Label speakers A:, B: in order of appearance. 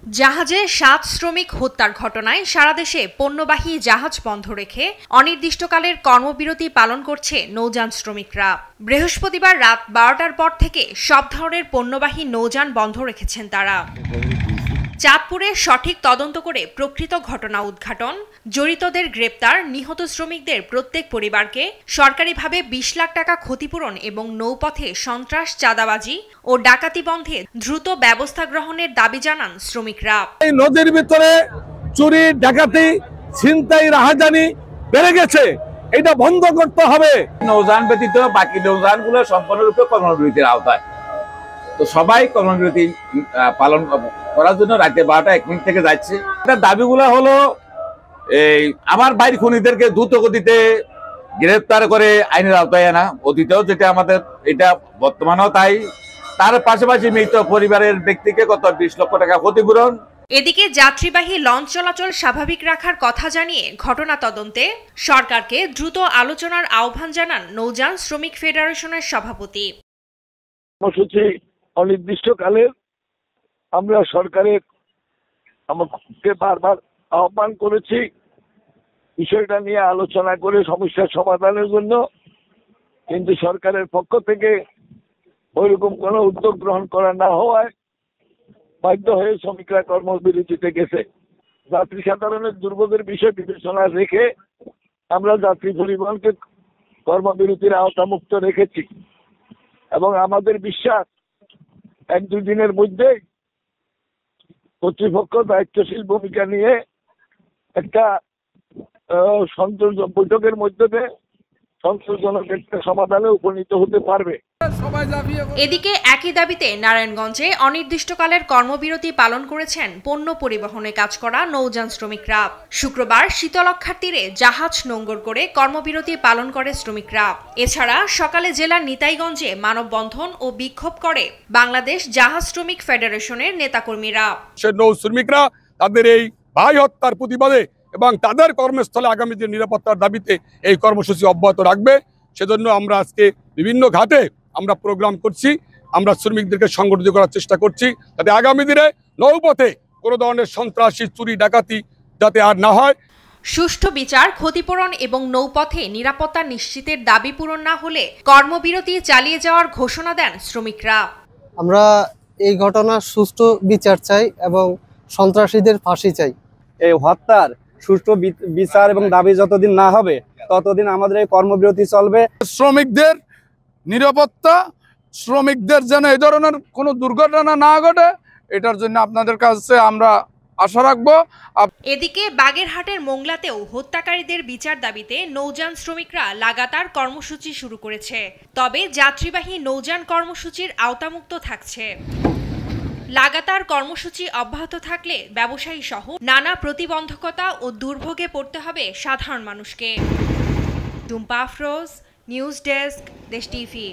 A: জাহাজে ৭ শ্রমিক হত্যার ঘটনায় সারা দেশে পণ্যবাহী জাহাজ বন্ধ রেখে অনির্দিষ্টকালের কর্মবিরতি পালন করছে নৌযান শ্রমিকরা। বৃহস্পতিবার রাত ১২টার পর থেকে সব ধরনের পণ্যবাহী নৌযান বন্ধ রেখেছেন তারা। চাঁদপুরে সঠিক তদন্ত করে প্রকৃত ঘটনা উদ্ঘাটন, জড়িতদের গ্রেপ্তার, নিহত শ্রমিকদের প্রত্যেক পরিবারকে সরকারিভাবে ২০ লাখ টাকা ক্ষতিপূরণ এবং নৌপথে সন্ত্রাস, চাঁদাবাজি ও ডাকাতি বন্ধে দ্রুত ব্যবস্থা গ্রহণের দাবি জানান শ্রমিকরা।
B: এই নদীর ভিতরে চুরি, ডাকাতি, ছিনতাই, রাহাজানি বেড়ে গেছে, এটা বন্ধ করতে হবে।
C: নৌযান ব্যতীত বাকি নৌযানগুলো সম্পূর্ণরূপে কর্মবিরতির আওতায়, তো সবাই কর্মবিরতি পালন করার জন্য রাতে ১২টা ১ মিনিট থেকে যাচ্ছে। এটার দাবিগুলো হলো এই আমার বাইর খুনিদেরকে দ্রুত গতিতে গ্রেফতার করে আইনের আওতায় আনা, অতীতেও যেটা আমাদের, এটা বর্তমানেও তাই। তার পাশাপাশি মৃত পরিবারের ব্যক্তিকে কত ২০ লক্ষ টাকা ক্ষতিপূরণ।
A: এদিকে যাত্রীবাহী লঞ্চ চলাচল স্বাভাবিক রাখার কথা জানিয়ে ঘটনা তদন্তে সরকারকে দ্রুত আলোচনার আহ্বান জানান নৌযান শ্রমিক ফেডারেশনের সভাপতি।
D: কর্মসূচি অনির্দিষ্টকালের আমরা সরকারের আমাকে বারবার আহ্বান করেছি বিষয়টা নিয়ে আলোচনা করে সমস্যার সমাধানের জন্য, কিন্তু সরকারের পক্ষ থেকে ওইরকম কোনো উদ্যোগ গ্রহণ করা না হওয়ায় বাধ্য হয়ে শ্রমিকরা কর্মবিরতিতে গেছে। যাত্রী সাধারণের দুর্ভোগের বিষয় বিবেচনা রেখে আমরা যাত্রী পরিবহনকে কর্মবিরতির আওতামুক্ত রেখেছি এবং আমাদের বিশ্বাস ১-২ দিনের মধ্যে কর্তৃপক্ষ দায়িত্বশীল ভূমিকা নিয়ে একটা বৈঠকের মধ্যে সন্তোষজনক একটা সমাধানে উপনীত হতে পারবে।
A: এদিকে একই দাবিতে নারায়ণগঞ্জে অনির্দিষ্টকালের কর্মবিরতি পালন করেছেন পণ্য পরিবহনে কাজ করা নৌযান শ্রমিকরা। শুক্রবার শীতলক্ষার তীরে জাহাজ নোঙ্গর করে কর্মবিরতি পালন করে শ্রমিকরা। এছাড়া সকালে জেলার নিতাইগঞ্জে মানববন্ধন ও বিক্ষোভ করে বাংলাদেশ জাহাজ শ্রমিক ফেডারেশনের নেতাকর্মীরা।
B: নৌ শ্রমিকরা তাদের এই ভাই হত্যার প্রতিবাদে এবং তাদের কর্মস্থলে আগামী যে নিরাপত্তার দাবিতে এই কর্মসূচি অব্যাহত রাখবে। সেজন্য আমরা আজকে বিভিন্ন ঘাটে আমরা প্রোগ্রাম করছি, আমরা শ্রমিকদেরকে সংগঠিত করার চেষ্টা করছি যাতে আগামী দিনে নৌপথে কোনো ধরনের সন্ত্রাসী, চুরি, ডাকাতি যাতে আর না হয়।
A: সুষ্ঠু বিচার, ক্ষতিপূরণ এবং নৌপথে নিরাপত্তা নিশ্চিতের দাবি পূরণ না হলে কর্মবিরতি চালিয়ে যাওয়ার ঘোষণা দেন শ্রমিকরা।
E: আমরা এই ঘটনার সুষ্ঠু বিচার চাই এবং সন্ত্রাসীদের ফাঁসি চাই।
F: এই হত্যার সুষ্ঠু বিচার এবং দাবি যতদিন না হবে ততদিন আমাদের এই কর্মবিরতি চলবে।
B: শ্রমিকদের নিরাপত্তা, শ্রমিকদের যেন এই ধরনের কোনো দুর্ঘটনা না ঘটে, এটার জন্য আপনাদের কাছে আমরা আশা রাখবো।
A: এদিকে বাগেরহাটের মোংলাতেও হত্যাকারীদের বিচার দাবিতে নৌযান শ্রমিকরা লাগাতার কর্মসূচি শুরু করেছে, তবে যাত্রীবাহী নৌযান কর্মসূচির আওতামুক্ত থাকছে। লাগাতার কর্মসূচি অব্যাহত থাকলে ব্যবসায়ী সহ নানা প্রতিবন্ধকতা ও দুর্ভোগে পড়তে হবে সাধারণ মানুষকে। টুম্পা আফরোজ, নিউজ ডেস্ক, দেশ টিভি।